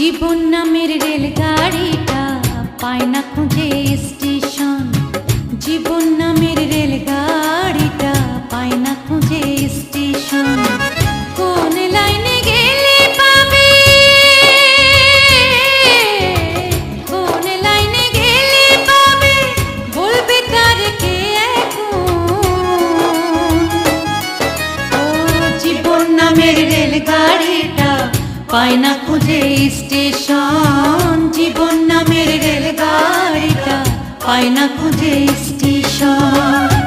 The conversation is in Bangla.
জীবন নামের রেলগাড়িটা পায় না খুঁজে স্টেশন। জীবন নামের রেলগাড়িটা পায় না খুঁজে স্টেশন। কোন লাইনে গেলে পাবে, কোন লাইনে গেলে পাবে, বলবে তার কে এখন। ও জীবন নামের রেলগাড়িটা পায় না খুঁজে স্টেশন। জীবন নামের রেলগাড়িটা পায় না খুঁজে স্টেশন।